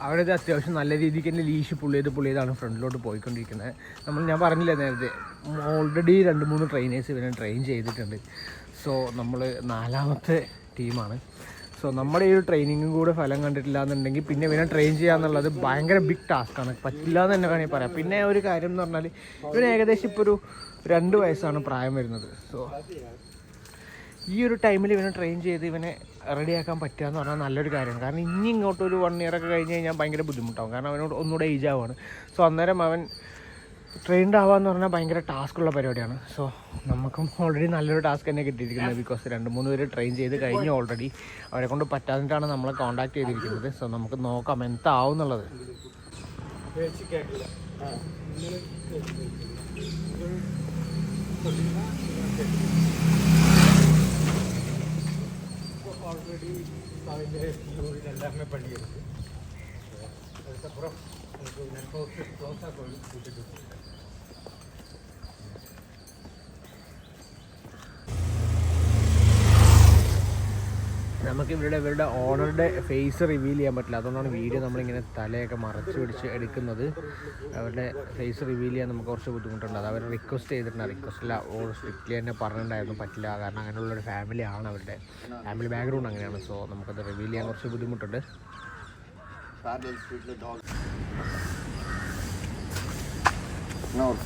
അവരത് അത്യാവശ്യം നല്ല രീതിക്ക് തന്നെ ലീഷ് പുള്ളി ചെയ്താണ് ഫ്രണ്ടിലോട്ട് പോയിക്കൊണ്ടിരിക്കുന്നത്. ഞാൻ പറഞ്ഞില്ല നേരത്തെ, ഓൾറെഡി 2-3 ട്രെയിനേഴ്സ് ഇവനെ ട്രെയിൻ ചെയ്തിട്ടുണ്ട്. സോ നമ്മൾ 4ാമത്തെ ടീമാണ്. സോ നമ്മുടെ ഈ ഒരു ട്രെയിനിങ്ങും കൂടെ ഫലം കണ്ടിട്ടില്ല എന്നുണ്ടെങ്കിൽ പിന്നെ ഇവനെ ട്രെയിൻ ചെയ്യുക എന്നുള്ളത് ഭയങ്കര ബിഗ് ടാസ്ക്കാണ്. പറ്റില്ല എന്ന് തന്നെ വേണമെങ്കിൽ പറയാം. പിന്നെ ഒരു കാര്യം എന്ന് പറഞ്ഞാൽ ഇവന് ഏകദേശം ഇപ്പോൾ ഒരു 2 വയസ്സാണ് പ്രായം വരുന്നത്. സോ ഈ ഒരു ടൈമിൽ ഇവനെ ട്രെയിൻ ചെയ്ത് ഇവനെ റെഡിയാക്കാൻ പറ്റുക എന്ന് പറഞ്ഞാൽ നല്ലൊരു കാര്യമാണ്. കാരണം ഇനി ഇങ്ങോട്ട് ഒരു 1 ഇയർ ഒക്കെ കഴിഞ്ഞ് കഴിഞ്ഞാൽ ഭയങ്കര ബുദ്ധിമുട്ടാവും. കാരണം അവനോട് ഒന്നുകൂടെ ഏജ് ആവുകയാണ്. സോ അന്നേരം അവൻ ട്രെയിൻഡ് ആവാന്ന് പറഞ്ഞാൽ ഭയങ്കര ടാസ്ക്കുള്ള പരിപാടിയാണ്. സോ നമുക്കും ഓൾറെഡി നല്ലൊരു ടാസ്ക് തന്നെ കിട്ടിയിരിക്കുന്നത്. ബിക്കോസ് 2-3 പേര് ട്രെയിൻ ചെയ്ത് കഴിഞ്ഞു ഓൾറെഡി. അവരെ കൊണ്ട് പറ്റാതിട്ടാണ് നമ്മളെ കോൺടാക്ട് ചെയ്തിരിക്കുന്നത്. സോ നമുക്ക് നോക്കാം എന്താവും എന്നുള്ളത്. ஆல்ரெடி எல்லாமே பண்ணியிருக்கு. அதுக்கப்புறம் எனக்கு நெட்வொர்க்கு க்ளோஸாக கூட்டிட்டு നമുക്ക് ഇവരുടെ ഓണറുടെ ഫേസ് റിവീൽ ചെയ്യാൻ പറ്റില്ല. അതുകൊണ്ടാണ് വീഡിയോ നമ്മളിങ്ങനെ തലയൊക്കെ മറച്ച് പിടിച്ച് എടുക്കുന്നത്. അവരുടെ ഫേസ് റിവീൽ ചെയ്യാൻ നമുക്ക് കുറച്ച് ബുദ്ധിമുട്ടുണ്ട്. അത് അവർ റിക്വസ്റ്റ് ചെയ്തിട്ടുണ്ട്. റിക്വസ്റ്റില്ല സ്ട്രിക്റ്റ്ലി തന്നെ പറഞ്ഞിട്ടുണ്ടായിരുന്നു പറ്റില്ല. കാരണം അങ്ങനെയുള്ളൊരു ഫാമിലിയാണ്, അവരുടെ ഫാമിലി ബാക്ക്ഗ്രൗണ്ട് അങ്ങനെയാണ്. സോ നമുക്കത് റിവീൽ ചെയ്യാൻ കുറച്ച് ബുദ്ധിമുട്ടുണ്ട്.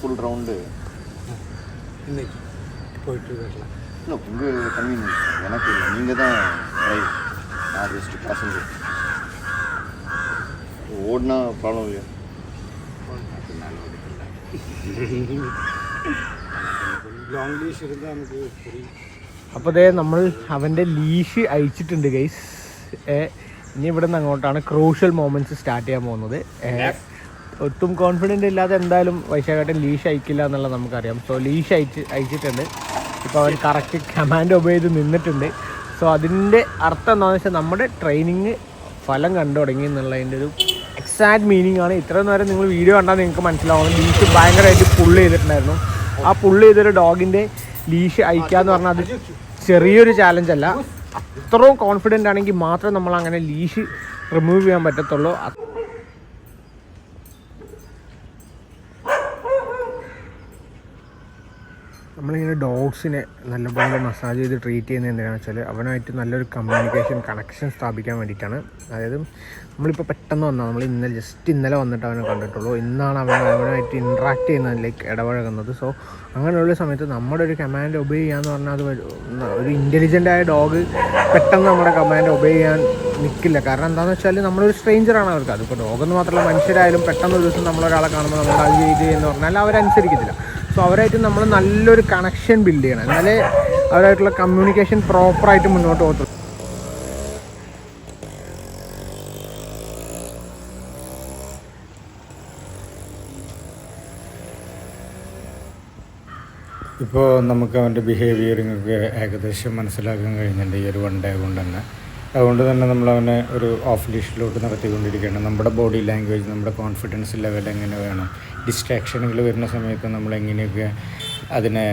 ഫുൾ റൗണ്ട് இன்னைக்கு போயிட்டு வரலாம். இல்லை உங்கள் கன்வீனியன்ஸ் எனக்கு இல்லை, நீங்கள் தான் ட்ரைவ், நான் ஜஸ்ட் பேசஞ்சர். ஓடினா ப்ராப்ளம் இல்லையா? ലോങ് ലീഷ് இருந்தால் നമുക്ക് പുരിയും. അപ്പോൾ അതേ നമ്മൾ അവൻ്റെ ലീഷ് അയച്ചിട്ടുണ്ട് ഗൈസ്. ഇനി ഇവിടെ നിന്ന് അങ്ങോട്ടാണ് ക്രൂഷ്യൽ മൊമെൻറ്റ്സ് സ്റ്റാർട്ട് ചെയ്യാൻ പോകുന്നത്. ഒട്ടും കോൺഫിഡൻ്റ് ഇല്ലാതെ എന്തായാലും വൈശാഖേട്ടൻ ലീഷ് അയക്കില്ല എന്നുള്ളത് നമുക്കറിയാം. സോ ലീഷ് അയച്ചിട്ടുണ്ട്. ഇപ്പോൾ അവൻ കറക്റ്റ് കമാൻഡ് ഒബേ ചെയ്ത് നിന്നിട്ടുണ്ട്. സോ അതിൻ്റെ അർത്ഥം എന്താണെന്ന് വെച്ചാൽ നമ്മുടെ ട്രെയിനിങ് ഫലം കണ്ടു തുടങ്ങി എന്നുള്ളതിൻ്റെ ഒരു എക്സാക്ട് മീനിങ് ആണ്. ഇത്രയും നേരം നിങ്ങൾ വീഡിയോ കണ്ടാൽ നിങ്ങൾക്ക് മനസ്സിലാവും. ലീഷ് ഭയങ്കരമായിട്ട് പുള്ള് ചെയ്തിട്ടുണ്ടായിരുന്നു. ആ പുള്ള് ചെയ്തൊരു ഡോഗിൻ്റെ ലീഷ് അയക്കുക എന്ന് പറഞ്ഞാൽ അത് ചെറിയൊരു ചാലഞ്ചല്ല. അത്രയും കോൺഫിഡൻ്റ് ആണെങ്കിൽ മാത്രമേ നമ്മൾ അങ്ങനെ ലീഷ് റിമൂവ് ചെയ്യാൻ പറ്റത്തുള്ളൂ. നമ്മളിങ്ങനെ ഡോഗ്സിനെ നല്ലപോലെ മസാജ് ചെയ്ത് ട്രീറ്റ് ചെയ്യുന്നത് എന്തിനാണെന്ന് വെച്ചാൽ അവനായിട്ട് നല്ലൊരു കമ്മ്യൂണിക്കേഷൻ കണക്ഷൻ സ്ഥാപിക്കാൻ വേണ്ടിയിട്ടാണ്. അതായത് നമ്മളിപ്പോൾ പെട്ടെന്ന് വന്നാൽ നമ്മൾ ഇന്നലെ വന്നിട്ട് അവനെ കണ്ടിട്ടുള്ളൂ. ഇന്നാണ് അവനായിട്ട് ഇൻട്രാക്ട് ചെയ്യുന്നത്, ലൈക്ക് ഇടപഴകുന്നത്. സോ അങ്ങനെയുള്ള സമയത്ത് നമ്മുടെ ഒരു കമാൻഡ് ഒബേ ചെയ്യാന്ന് പറഞ്ഞാൽ അത് ഒരു ഇൻ്റലിജൻ്റായ ഡോഗ് പെട്ടെന്ന് നമ്മുടെ കമാൻഡ് ഒബേ ചെയ്യാൻ നിൽക്കില്ല. കാരണം എന്താണെന്ന് വെച്ചാൽ നമ്മളൊരു സ്ട്രേഞ്ചറാണ് അവർക്ക്. അതിപ്പോൾ ഡോഗെന്ന് മാത്രമല്ല, മനുഷ്യരായാലും പെട്ടെന്ന് ഒരു ദിവസം നമ്മളൊരാളെ കാണുമ്പോൾ നമ്മൾ അത് ചെയ്ത് എന്ന് പറഞ്ഞാൽ അവരനുസരിക്കത്തില്ല. സോ അവരായിട്ട് നമ്മൾ നല്ലൊരു കണക്ഷൻ ബിൽഡ് ചെയ്യണം, എന്നാലേ അവരായിട്ടുള്ള കമ്മ്യൂണിക്കേഷൻ പ്രോപ്പറായിട്ട് മുന്നോട്ട് പോകത്തുള്ളൂ. ഇപ്പോൾ നമുക്ക് അവൻ്റെ ബിഹേവിയറിങ്ങൊക്കെ ഏകദേശം മനസ്സിലാക്കാൻ കഴിഞ്ഞിട്ടുണ്ട് ഈ ഒരു 1 ഡേ കൊണ്ട് തന്നെ. അതുകൊണ്ട് തന്നെ നമ്മളവനെ ഒരു ഓഫ് ലീഷിലോട്ട് നടത്തിക്കൊണ്ടിരിക്കുകയാണ്. നമ്മുടെ ബോഡി ലാംഗ്വേജ്, നമ്മുടെ കോൺഫിഡൻസ് ലെവൽ എങ്ങനെ വേണം, ഡിസ്ട്രാക്ഷനുകൾ വരുന്ന സമയത്ത് നമ്മൾ എങ്ങനെയൊക്കെ അതിനെ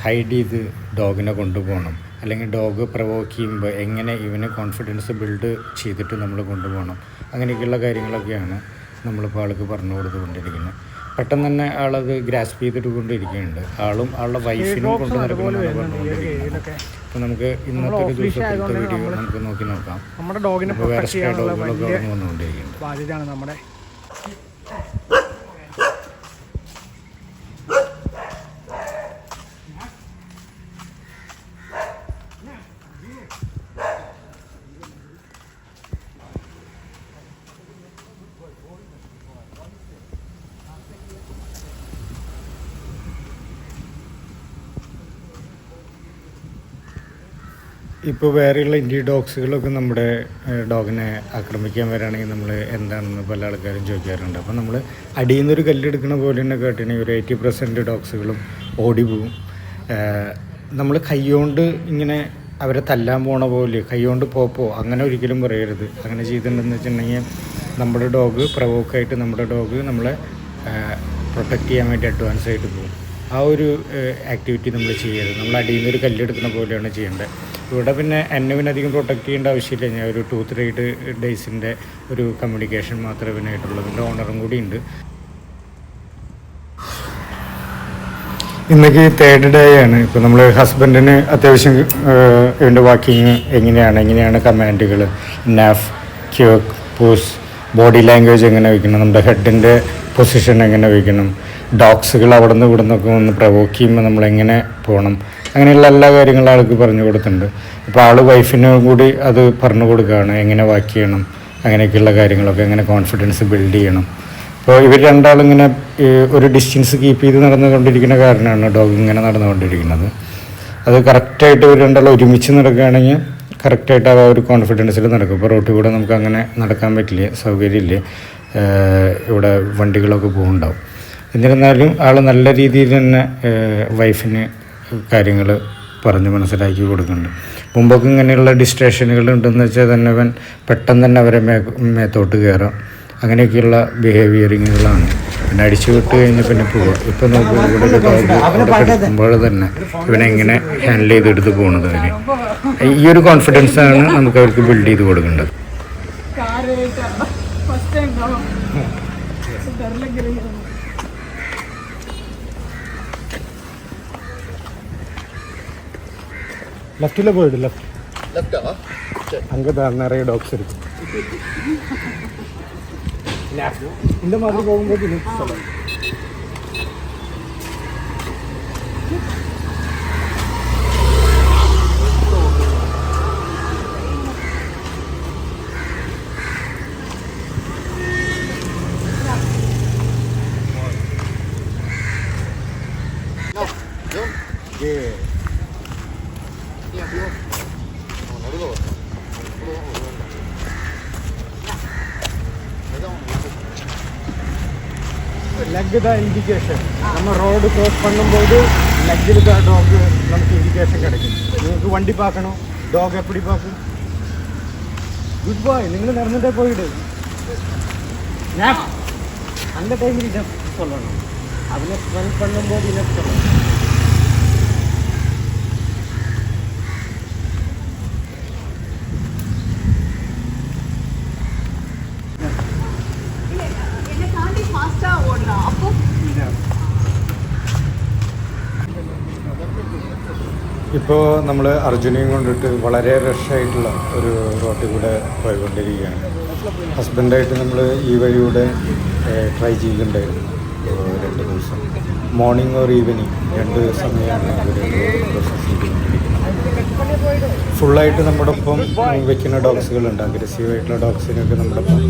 ഹൈഡ് ചെയ്ത് ഡോഗിനെ കൊണ്ടുപോകണം, അല്ലെങ്കിൽ ഡോഗ് പ്രൊവോക്ക് ചെയ്യുമ്പോൾ എങ്ങനെ ഇവന് കോൺഫിഡൻസ് ബിൽഡ് ചെയ്തിട്ട് നമ്മൾ കൊണ്ടുപോകണം, അങ്ങനെയൊക്കെയുള്ള കാര്യങ്ങളൊക്കെയാണ് നമ്മളിപ്പോൾ ആൾക്ക് പറഞ്ഞു കൊടുത്തുകൊണ്ടിരിക്കുന്നത്. പെട്ടെന്ന് തന്നെ ആളത് ഗ്രാസ്പ് ചെയ്തിട്ട് കൊണ്ടിരിക്കുന്നുണ്ട്. ആളും ആളുടെ വൈഫിനും കൊണ്ട് നടക്കുന്നതാണ് പറഞ്ഞുകൊണ്ടിരിക്കുന്നത്. അപ്പോൾ നമുക്ക് ഇന്നത്തെ ഒരു ദിവസത്തെ വീഡിയോ നമുക്ക് നോക്കാം. നമ്മുടെ ഡോഗിനെ വേറെ സ്ട്രേ ഡോഗുകളൊക്കെ വന്നുകൊണ്ടിരിക്കുന്നുണ്ട്. ബാധ്യതയാണ് നമ്മുടെ. ഇപ്പോൾ വേറെയുള്ള ഇന്ത്യൻ ഡോഗ്സുകളൊക്കെ നമ്മുടെ ഡോഗിനെ ആക്രമിക്കാൻ വരികയാണെങ്കിൽ നമ്മൾ എന്താണെന്ന് പല ആൾക്കാരും ചോദിക്കാറുണ്ട്. അപ്പോൾ നമ്മൾ അടിയിൽ നിന്നൊരു കല്ലെടുക്കുന്ന പോലെ തന്നെ കേട്ടിട്ടുണ്ടെങ്കിൽ ഒരു 80% ഡോഗ്സുകളും ഓടി പോവും. നമ്മൾ കൈകൊണ്ട് ഇങ്ങനെ അവരെ തല്ലാൻ പോണ പോലെ കൈകൊണ്ട് പോപ്പോ അങ്ങനെ ഒരിക്കലും പറയരുത്. അങ്ങനെ ചെയ്തിട്ടുണ്ടെന്ന് വെച്ചിട്ടുണ്ടെങ്കിൽ നമ്മുടെ ഡോഗ് പ്രവോക്കായിട്ട് നമ്മുടെ ഡോഗ് നമ്മളെ പ്രൊട്ടക്റ്റ് ചെയ്യാൻ വേണ്ടി അഡ്വാൻസ് ആയിട്ട് പോകും. ആ ഒരു ആക്ടിവിറ്റി നമ്മൾ ചെയ്യരുത്. നമ്മൾ അടിയിൽ നിന്നൊരു കല്ലെടുക്കുന്ന പോലെയാണ് ചെയ്യേണ്ടത്. ഇവിടെ പിന്നെ എന്നെ പിന്നെ അധികം പ്രൊട്ടക്റ്റ് ചെയ്യേണ്ട ആവശ്യമില്ല. ഞാൻ ഒരു 2-3 ഡേയ്സിൻ്റെ ഒരു കമ്മ്യൂണിക്കേഷൻ മാത്രമേ ഇവനായിട്ടുള്ളൂ. ഇതിൻ്റെ ഓണറും കൂടി ഉണ്ട്. ഇന്നേക്ക് 3rd ഡേ ആണ്. ഇപ്പോൾ നമ്മൾ ഹസ്ബൻഡിന് അത്യാവശ്യം ഇവൻ്റെ വാക്കിങ് എങ്ങനെയാണ് കമാൻഡുകൾ, നാഫ്, ക്യൂക്ക്, പൂസ്, ബോഡി ലാംഗ്വേജ് എങ്ങനെ വയ്ക്കണം, നമ്മുടെ ഹെഡിൻ്റെ പൊസിഷൻ എങ്ങനെ വയ്ക്കണം, ഡോഗ്സുകൾ അവിടെ നിന്ന് ഇവിടെ നിന്നൊക്കെ ഒന്ന് പ്രവോക്ക് ചെയ്യുമ്പോൾ നമ്മളെങ്ങനെ പോകണം, അങ്ങനെയുള്ള എല്ലാ കാര്യങ്ങളും ആൾക്ക് പറഞ്ഞു കൊടുത്തിട്ടുണ്ട്. ഇപ്പോൾ ആൾ വൈഫിന് കൂടി അത് പറഞ്ഞു കൊടുക്കുകയാണ്, എങ്ങനെ വാക്ക് ചെയ്യണം, അങ്ങനെയൊക്കെയുള്ള കാര്യങ്ങളൊക്കെ, എങ്ങനെ കോൺഫിഡൻസ് ബിൽഡ് ചെയ്യണം. അപ്പോൾ ഇവർ രണ്ടാളിങ്ങനെ ഒരു ഡിസ്റ്റൻസ് കീപ്പ് ചെയ്ത് നടന്നുകൊണ്ടിരിക്കുന്ന കാരണമാണ് ഡോഗ് ഇങ്ങനെ നടന്നുകൊണ്ടിരിക്കുന്നത്. അത് കറക്റ്റായിട്ട് ഇവർ രണ്ടാളും ഒരുമിച്ച് നടക്കുകയാണെങ്കിൽ കറക്റ്റായിട്ട് ആ ഒരു കോൺഫിഡൻസിൽ നടക്കും. ഇപ്പോൾ റോട്ടിൽ കൂടെ നമുക്ക് അങ്ങനെ നടക്കാൻ പറ്റില്ല, സൗകര്യമില്ല, ഇവിടെ വണ്ടികളൊക്കെ പോകുന്നുണ്ടാവും. എന്നിരുന്നാലും ആൾ നല്ല രീതിയിൽ തന്നെ വൈഫിന് കാര്യങ്ങൾ പറഞ്ഞ് മനസ്സിലാക്കി കൊടുക്കുന്നുണ്ട്. മുമ്പൊക്കെ ഇങ്ങനെയുള്ള ഡിസ്ട്രാക്ഷനുകൾ ഉണ്ടെന്ന് വെച്ചാൽ തന്നെ അവൻ പെട്ടെന്ന് തന്നെ അവരെ മേത്തോട്ട് കയറാം. അങ്ങനെയൊക്കെയുള്ള ബിഹേവിയറിങ്ങുകളാണ്. പിന്നെ അടിച്ചു വിട്ട് കഴിഞ്ഞാൽ പിന്നെ പോവുക. ഇപ്പം നമുക്ക് ഇവിടെ ഒരു ഡോഗ് അവിടെ കിടക്കുമ്പോൾ തന്നെ ഇവനെങ്ങനെ ഹാൻഡിൽ ചെയ്തെടുത്ത് പോകുന്നത്. അതിന് ഈ ഒരു കോൺഫിഡൻസാണ് നമുക്ക് അവർക്ക് ബിൽഡ് ചെയ്ത് കൊടുക്കേണ്ടത്. ലെഫ്റ്റിലെ പോയിട്ട് ലെഫ്റ്റ് അங்கே நிறைய டாக்ஸ் இருக்கு. இந்த மாதிரி போகும்போது லிஃப்ட் சொல்லலாம். லெக் தான் இண்டிகேஷன். நம்ம ரோடு க்ராஸ் பண்ணும்போது லெக்கில் தான் டாக் நமக்கு இண்டிகேஷன் கிடைக்கும். നിങ്ങൾക്ക് വണ്ടി பார்க்கணும், டாக் எப்படி பார்க்கும். குட் பாய், നിങ്ങൾ നടന്നിട്ടേ പോയിട്ട് ഞാൻ அந்த டைமில் இனஃப் சொல்லணும். അതിനെ ஸ்பெண்ட் பண்ணும்போது இனஃப் சொல்லணும். ഇപ്പോൾ നമ്മൾ അർജുനെയും കൊണ്ടിട്ട് വളരെ റഷായിട്ടുള്ള ഒരു റോട്ടിൽ കൂടെ പോയിക്കൊണ്ടിരിക്കുകയാണ്. ഹസ്ബൻഡായിട്ട് നമ്മൾ ഈ വഴിയൂടെ ട്രൈ ചെയ്യുന്നുണ്ടായിരുന്നു 2 ദിവസം. മോർണിംഗ് ഓർ ഈവനിങ് 2 സമയമാണ് അവർ പ്രോസസ് ചെയ്തുകൊണ്ടിരിക്കുന്നത്. ഫുള്ളായിട്ട് നമ്മുടെ ഒപ്പം വെക്കുന്ന ഡോഗ്സുകളുണ്ട്. അഗ്രസീവായിട്ടുള്ള ഡോഗ്സിനൊക്കെ നമ്മുടെ ഒപ്പം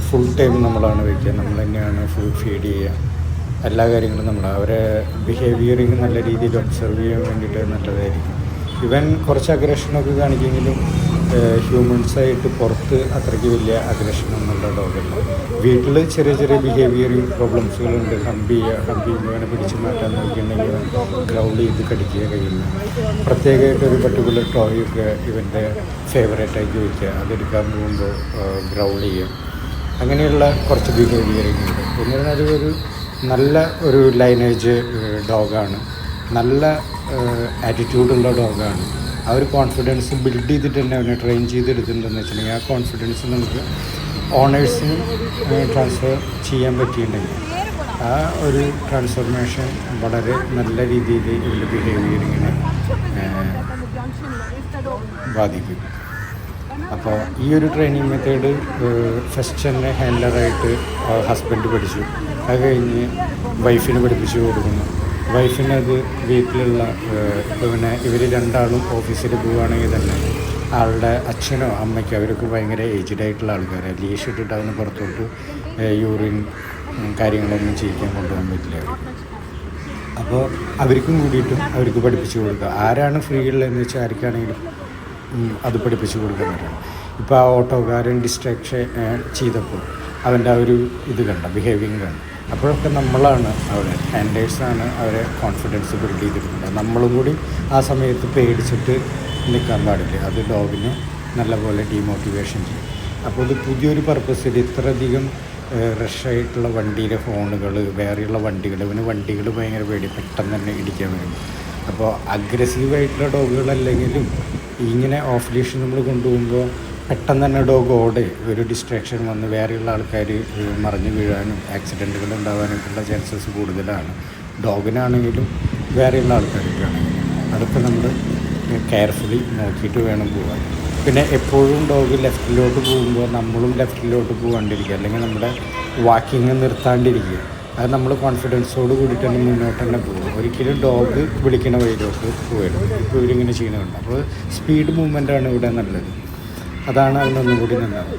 ഫുൾ ടൈം നമ്മളാണ് വയ്ക്കുക. നമ്മൾ തന്നെയാണ് ഫുൾ ഫീഡ് ചെയ്യുക. എല്ലാ കാര്യങ്ങളും നമ്മൾ അവരെ ബിഹേവിയറിങ് നല്ല രീതിയിൽ ഒബ്സർവ് ചെയ്യാൻ വേണ്ടിയിട്ട് നല്ലതായിരിക്കും. ഇവൻ കുറച്ച് അഗ്രഷനൊക്കെ കാണിക്കുമെങ്കിലും ഹ്യൂമൻസായിട്ട് പുറത്ത് അത്രയ്ക്ക് വലിയ അഗ്രഷനൊന്നുള്ള ഡോഗല്ല. വീട്ടിൽ ചെറിയ ചെറിയ ബിഹേവിയറിങ് പ്രോബ്ലംസുകളുണ്ട്. ഹമ്പ് ചെയ്യുമ്പോൾ ഇവനെ പിടിച്ച് മാറ്റാൻ നോക്കിയിട്ടുണ്ടെങ്കിൽ ഗ്രൗൾ ചെയ്ത് കടിക്കുക കഴിയില്ല. പ്രത്യേകമായിട്ടൊരു പർട്ടിക്കുലർ ടോയൊക്കെ ഇവൻ്റെ ഫേവറേറ്റാക്കി വയ്ക്കുക, അതെടുക്കാൻ പോകുമ്പോൾ ഗ്രൗൾ ചെയ്യുക. അങ്ങനെയുള്ള കുറച്ച് ബിഹേവിയറിങ് ഉണ്ട്. എന്നിരുന്നാലും ഒരു നല്ല ഒരു ലൈനേജ് ഡോഗാണ്, നല്ല ആറ്റിറ്റ്യൂഡുള്ള ഡോഗാണ്. ആ ഒരു കോൺഫിഡൻസ് ബിൽഡ് ചെയ്തിട്ട് തന്നെ അവനെ ട്രെയിൻ ചെയ്തെടുത്തിട്ടുണ്ടെന്ന് വെച്ചിട്ടുണ്ടെങ്കിൽ ആ കോൺഫിഡൻസ് നമുക്ക് ഓണേഴ്സിന് ട്രാൻസ്ഫർ ചെയ്യാൻ പറ്റിയിട്ടുണ്ടെങ്കിൽ ആ ഒരു ട്രാൻസ്ഫോർമേഷൻ വളരെ നല്ല രീതിയിൽ ഇവരുടെ ബിഹേവിയറിങ്ങിനെ ബാധിക്കും. അപ്പോൾ ഈ ഒരു ട്രെയിനിങ് മെത്തേഡ് ഫസ്റ്റ് തന്നെ ഹാൻഡലറായിട്ട് ഹസ്ബൻഡ് പഠിച്ചു. അത് കഴിഞ്ഞ് വൈഫിന് പഠിപ്പിച്ചു കൊടുക്കുന്നു. വൈഫിനത് വീട്ടിലുള്ള പിന്നെ ഇവർ രണ്ടാളും ഓഫീസിൽ പോവുകയാണെങ്കിൽ തന്നെ ആളുടെ അച്ഛനോ അമ്മയ്ക്കോ അവരൊക്കെ ഭയങ്കര ഏജ്ഡ് ആയിട്ടുള്ള ആൾക്കാരാണ്. ലീഷ് ഇട്ടിട്ട് അതിന് പുറത്തോട്ട് യൂറിൻ കാര്യങ്ങളൊന്നും ചെയ്യിക്കാൻ കൊണ്ടുപോകാൻ പറ്റില്ല. അപ്പോൾ അവർക്കും കൂടിയിട്ടും അവർക്ക് പഠിപ്പിച്ചു കൊടുക്കുക. ആരാണ് ഫ്രീ ഉള്ളതെന്ന് വെച്ചാൽ ആർക്കാണെങ്കിലും അത് പഠിപ്പിച്ചു കൊടുക്കാൻ പറ്റണം. ഇപ്പോൾ ആ ഓട്ടോക്കാരൻ ഡിസ്ട്രാക്ഷൻ ചെയ്തപ്പോൾ അവൻ്റെ ആ ഒരു ഇത് കണ്ട ബിഹേവിയറിങ് കണ്ട അപ്പോഴൊക്കെ നമ്മളാണ് അവിടെ ഹാൻഡേഴ്സാണ് അവരെ കോൺഫിഡൻസ് ബിൽഡ് ചെയ്തിട്ടുണ്ട്. നമ്മളും കൂടി ആ സമയത്ത് പേടിച്ചിട്ട് നിൽക്കാൻ പാടില്ല. അത് ഡോഗിനെ നല്ലപോലെ ഡീമോട്ടിവേഷൻ ചെയ്യും. അപ്പോൾ ഇത് പുതിയൊരു പർപ്പസിൽ ഇത്രയധികം റഷായിട്ടുള്ള വണ്ടിയിലെ ഹോണുകൾ, വേറെയുള്ള വണ്ടികൾ, ഇവന് വണ്ടികൾ ഭയങ്കര പേടി, പെട്ടെന്ന് തന്നെ ഇടിക്കാൻ വരും. അപ്പോൾ അഗ്രസീവായിട്ടുള്ള ഡോഗുകളല്ലെങ്കിലും ഇങ്ങനെ ഓഫ് ലീഷ് നമ്മൾ കൊണ്ടുപോകുമ്പോൾ പെട്ടെന്ന് തന്നെ ഡോഗ് ഓടെ ഒരു ഡിസ്ട്രാക്ഷൻ വന്ന് വേറെയുള്ള ആൾക്കാർ മറിഞ്ഞു വീഴാനും ആക്സിഡൻറ്റുകൾ ഉണ്ടാകാനൊക്കെയുള്ള ചാൻസസ് കൂടുതലാണ്. ഡോഗിനാണെങ്കിലും വേറെയുള്ള ആൾക്കാർക്കാണെങ്കിലും അതൊക്കെ നമ്മൾ കെയർഫുള്ളി നോക്കിയിട്ട് വേണം പോകാൻ. പിന്നെ എപ്പോഴും ഡോഗ് ലെഫ്റ്റിലോട്ട് പോകുമ്പോൾ നമ്മളും ലെഫ്റ്റിലോട്ട് പോകാണ്ടിരിക്കുക, അല്ലെങ്കിൽ നമ്മുടെ വാക്കിങ് നിർത്താണ്ടിരിക്കുക. അത് നമ്മൾ കോൺഫിഡൻസോട് കൂടിയിട്ട് തന്നെ മുന്നോട്ട് തന്നെ പോകും. ഒരിക്കലും ഡോഗ് വിളിക്കുന്ന വഴിയിലോട്ട് പോകരുത്. ഇപ്പോൾ ഇവരിങ്ങനെ ചെയ്യുന്നുണ്ട്. അപ്പോൾ സ്പീഡ് മൂവ്മെൻറ്റാണ് ഇവിടെ നല്ലത്. അതാണ് അതിനൊന്നും കൂടി നല്ലത്.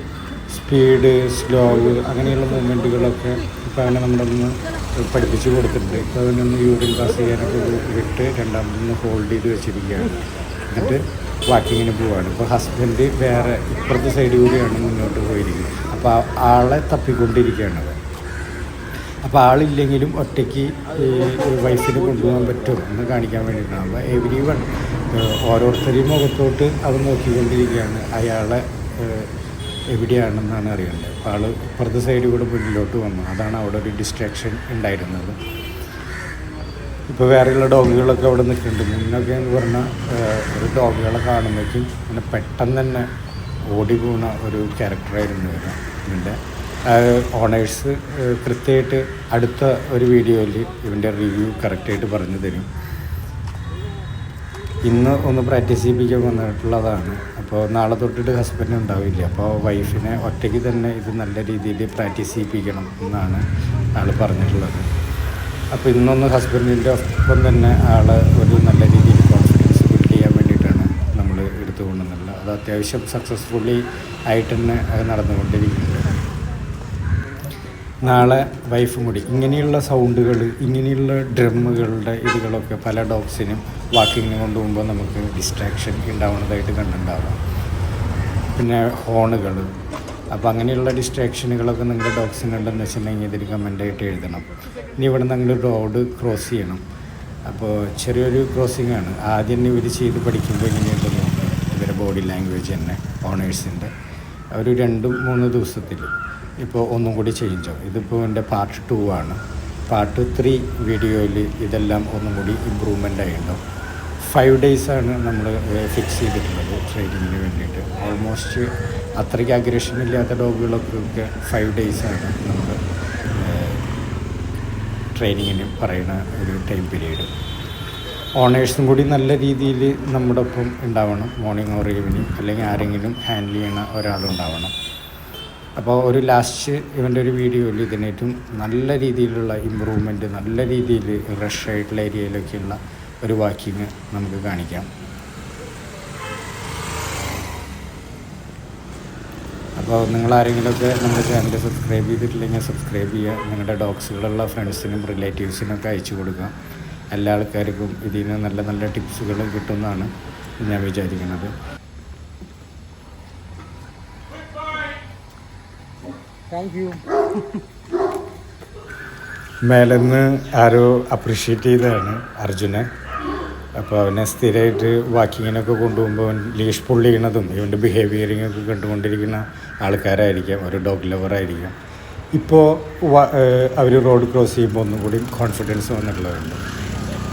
സ്പീഡ്, സ്ലോ അങ്ങനെയുള്ള മൂവ്മെൻറ്റുകളൊക്കെ ഇപ്പോൾ അവനെ നമ്മളൊന്ന് പഠിപ്പിച്ച് കൊടുത്തിട്ടുണ്ട്. ഇപ്പോൾ അവനൊന്ന് യൂറിൻ പാസ് ചെയ്യാനൊക്കെ വിട്ട് രണ്ടാമതൊന്ന് ഹോൾഡ് ചെയ്ത് വെച്ചിരിക്കുകയാണ്. എന്നിട്ട് വാക്കിങ്ങിന് പോവുകയാണ്. ഇപ്പോൾ ഹസ്ബൻഡ് വേറെ ഇപ്പുറത്തെ സൈഡ് കൂടിയാണ് മുന്നോട്ട് പോയിരിക്കുന്നത്. അപ്പോൾ ആളെ തപ്പിക്കൊണ്ടിരിക്കുകയാണ്. അപ്പോൾ ആളില്ലെങ്കിലും ഒറ്റയ്ക്ക് വൈഫിന് കൊണ്ടുപോകാൻ പറ്റും എന്ന് കാണിക്കാൻ വേണ്ടിയിട്ടാണ്. അപ്പോൾ എവരി വൺ ഓരോരുത്തരെയും മുഖത്തോട്ട് അത് നോക്കിക്കൊണ്ടിരിക്കുകയാണ് അയാളെ എവിടെയാണെന്നാണ് അറിയേണ്ടത്. അപ്പോൾ ആൾ ഇപ്പുറത്തെ സൈഡ് കൂടെ മുന്നിലോട്ട് വന്നു. അതാണ് അവിടെ ഒരു ഡിസ്ട്രാക്ഷൻ ഉണ്ടായിരുന്നത്. ഇപ്പോൾ വേറെയുള്ള ഡോഗുകളൊക്കെ അവിടെ നിൽക്കുന്നുണ്ട്. മുന്നൊക്കെ എന്ന് പറഞ്ഞാൽ ഒരു ഡോഗുകളെ കാണുമ്പോഴേക്കും പിന്നെ പെട്ടെന്ന് തന്നെ ഓടി പോകുന്ന ഒരു ക്യാരക്ടറായിരുന്നു ഇതിൻ്റെ. ഓണേഴ്സ് കൃത്യമായിട്ട് അടുത്ത ഒരു വീഡിയോയിൽ ഇവൻ്റെ റിവ്യൂ കറക്റ്റായിട്ട് പറഞ്ഞു തരും. ഇന്ന് ഒന്ന് പ്രാക്ടീസ് ചെയ്യിപ്പിക്കാൻ വന്നിട്ടുള്ളതാണ്. അപ്പോൾ നാളെ തൊട്ടിട്ട് ഹസ്ബൻഡ് ഉണ്ടാവില്ല. അപ്പോൾ വൈഫിനെ ഒറ്റയ്ക്ക് തന്നെ ഇത് നല്ല രീതിയിൽ പ്രാക്ടീസ് ചെയ്യിപ്പിക്കണം എന്നാണ് ആൾ പറഞ്ഞിട്ടുള്ളത്. അപ്പോൾ ഇന്നൊന്ന് ഹസ്ബൻഡിൻ്റെ ഒപ്പം തന്നെ ആളെ ഒരു നല്ല രീതിയിൽ കോൺഫിഡൻസ് ബിൽഡ് ചെയ്യാൻ വേണ്ടിയിട്ടാണ് നമ്മൾ എടുത്തു കൊണ്ടുവന്നുള്ളത്. അത് അത്യാവശ്യം സക്സസ്ഫുള്ളി ആയിട്ട് തന്നെ അത് നടന്നുകൊണ്ടിരിക്കുന്നുണ്ട്. നാളെ വൈഫും കൂടി ഇങ്ങനെയുള്ള സൗണ്ടുകൾ, ഇങ്ങനെയുള്ള ഡ്രമ്മുകളുടെ ഇതുകളൊക്കെ പല ഡോഗ്സിനും വാക്കിങ്ങിന് കൊണ്ടുപോകുമ്പോൾ നമുക്ക് ഡിസ്ട്രാക്ഷൻ ഉണ്ടാവുന്നതായിട്ട് കണ്ടിട്ടുണ്ടാവാം. പിന്നെ ഹോണുകൾ. അപ്പോൾ അങ്ങനെയുള്ള ഡിസ്ട്രാക്ഷനുകളൊക്കെ നിങ്ങളുടെ ഡോഗ്സിനുണ്ടെന്ന് വെച്ചിട്ടുണ്ടെങ്കിൽ ഇതിൽ കമൻ്റായിട്ട് എഴുതണം. ഇനി ഇവിടെ നിന്ന് നിങ്ങൾ റോഡ് ക്രോസ് ചെയ്യണം. അപ്പോൾ ചെറിയൊരു ക്രോസിംഗ് ആണ്. ആദ്യം ഇവർ ചെയ്ത് പഠിക്കുമ്പോൾ ഇങ്ങനെയുണ്ടെന്ന് ഇവരുടെ ബോഡി ലാംഗ്വേജ് തന്നെ ഓണേഴ്സിൻ്റെ ഒരു 2-3 ദിവസത്തിൽ ഇപ്പോൾ ഒന്നും കൂടി ചേഞ്ച് ആവും. ഇതിപ്പോൾ എൻ്റെ പാർട്ട് 2 ആണ്. പാർട്ട് 3 വീഡിയോയിൽ ഇതെല്ലാം ഒന്നും കൂടി ഇമ്പ്രൂവ്മെൻ്റ് ആയിട്ടുണ്ടാവും. 5 ഡേയ്സാണ് നമ്മൾ ഫിക്സ് ചെയ്തിട്ടുള്ളത് ട്രെയിനിങ്ങിന് വേണ്ടിയിട്ട്. ഓൾമോസ്റ്റ് അത്രയ്ക്ക് അഗ്രഷൻ ഇല്ലാത്ത ഡോഗുകളൊക്കെ 5 ഡേയ്സാണ് നമ്മൾ ട്രെയിനിങ്ങിന് പറയുന്ന ഒരു ടൈം പീരീഡ്. ഓണേഴ്സും കൂടി നല്ല രീതിയിൽ നമ്മുടെ ഒപ്പം ഉണ്ടാവണം. മോർണിംഗ് ഓർ ഈവനിങ് അല്ലെങ്കിൽ ആരെങ്കിലും ഹാൻഡിൽ ചെയ്യുന്ന ഒരാളുണ്ടാവണം. അപ്പോൾ ഒരു ലാസ്റ്റ് ഇവൻ്റെ ഒരു വീഡിയോയിൽ ഇതിനേറ്റവും നല്ല രീതിയിലുള്ള ഇമ്പ്രൂവ്മെൻറ്റ്, നല്ല രീതിയിൽ റഷ് ആയിട്ടുള്ള ഏരിയയിലൊക്കെയുള്ള ഒരു വാക്കിങ് നമുക്ക് കാണിക്കാം. അപ്പോൾ നിങ്ങളാരെങ്കിലുമൊക്കെ നമ്മുടെ ചാനൽ സബ്സ്ക്രൈബ് ചെയ്തിട്ടില്ലെങ്കിൽ സബ്സ്ക്രൈബ് ചെയ്യുക. നിങ്ങളുടെ ഡോഗ്സുകളുള്ള ഫ്രണ്ട്സിനും റിലേറ്റീവ്സിനൊക്കെ അയച്ചു കൊടുക്കുക. എല്ലാ ആൾക്കാർക്കും ഇതിൽ നിന്ന് നല്ല നല്ല ടിപ്സുകൾ കിട്ടുമെന്നാണ് ഞാൻ വിചാരിക്കുന്നത്. Thank you. മേലെന്ന് ആരോ അപ്രീഷിയേറ്റ് ചെയ്തതാണ് അർജുനെ. അപ്പോൾ അവനെ സ്ഥിരമായിട്ട് വാക്കിങ്ങിനൊക്കെ കൊണ്ടുപോകുമ്പോൾ അവൻ ലീഷ് പുൾ ചെയ്യണതും ഇവൻ്റെ ബിഹേവിയറിങ്ങൊക്കെ കണ്ടുകൊണ്ടിരിക്കുന്ന ആൾക്കാരായിരിക്കാം, ഒരു ഡോഗ് ലവറായിരിക്കാം. ഇപ്പോൾ അവർ റോഡ് ക്രോസ് ചെയ്യുമ്പോൾ ഒന്നും കൂടി കോൺഫിഡൻസ് വന്നിട്ടുള്ളതുണ്ട്.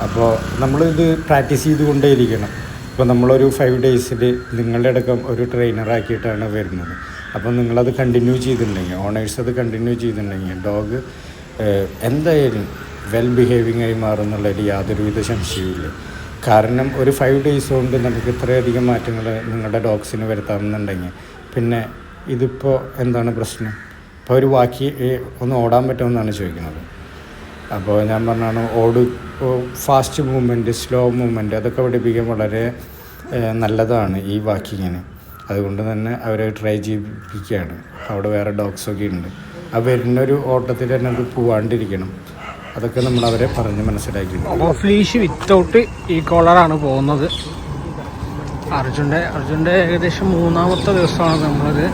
അപ്പോൾ നമ്മളിത് പ്രാക്ടീസ് ചെയ്തുകൊണ്ടേയിരിക്കണം. ഇപ്പോൾ നമ്മളൊരു 5 ഡേയ്സിൽ നിങ്ങളുടെ അടക്കം ഒരു ട്രെയിനറാക്കിയിട്ടാണ് വരുന്നത്. അപ്പോൾ നിങ്ങളത് കണ്ടിന്യൂ ചെയ്തിട്ടുണ്ടെങ്കിൽ, ഓണേഴ്സ് അത് കണ്ടിന്യൂ ചെയ്തിട്ടുണ്ടെങ്കിൽ ഡോഗ് എന്തായാലും വെൽ ബിഹേവിങ് ആയി മാറുന്നുള്ളതിൽ യാതൊരുവിധ സംശയവുമില്ല. കാരണം ഒരു 5 ഡേയ്സ് കൊണ്ട് നമുക്ക് ഇത്രയധികം മാറ്റങ്ങൾ നിങ്ങളുടെ ഡോഗ്സിന് വരുത്താമെന്നുണ്ടെങ്കിൽ പിന്നെ ഇതിപ്പോൾ എന്താണ് പ്രശ്നം? ഇപ്പോൾ ഒരു വാക്കി ഒന്ന് ഓടാൻ പറ്റുമെന്നാണ് ചോദിക്കുന്നത്. അപ്പോൾ ഞാൻ പറഞ്ഞാണ് ഫാസ്റ്റ് മൂവ്മെൻറ്റ്, സ്ലോ മൂവ്മെൻറ്റ് അതൊക്കെ പഠിപ്പിക്കാൻ വളരെ നല്ലതാണ് ഈ വാക്കിങ്ങിന്. അതുകൊണ്ട് തന്നെ അവരെ ട്രൈ ചെയ്യിപ്പിക്കുകയാണ്. അവിടെ വേറെ ഡോഗ്സൊക്കെ ഉണ്ട്. ആ വരുന്നൊരു ഓട്ടത്തിൽ തന്നെ അത് പോവാണ്ടിരിക്കണം. അതൊക്കെ നമ്മൾ അവരെ പറഞ്ഞ് മനസ്സിലാക്കിയിട്ടുണ്ട്. ഓഫ് ലീഷ് വിത്തൗട്ട് ഈ കോളറാണ് പോകുന്നത്. അർജുൻ്റെ ഏകദേശം 3ാമത്തെ ദിവസമാണ് നമ്മളത്.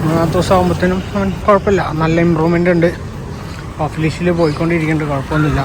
3ാമത്തെ ദിവസം ആകുമ്പോഴത്തേനും കുഴപ്പമില്ല, നല്ല ഇമ്പ്രൂവ്മെൻ്റ് ഉണ്ട്. ഓഫ് ലീഷിൽ പോയിക്കൊണ്ടിരിക്കുന്നുണ്ട്, കുഴപ്പമൊന്നുമില്ല.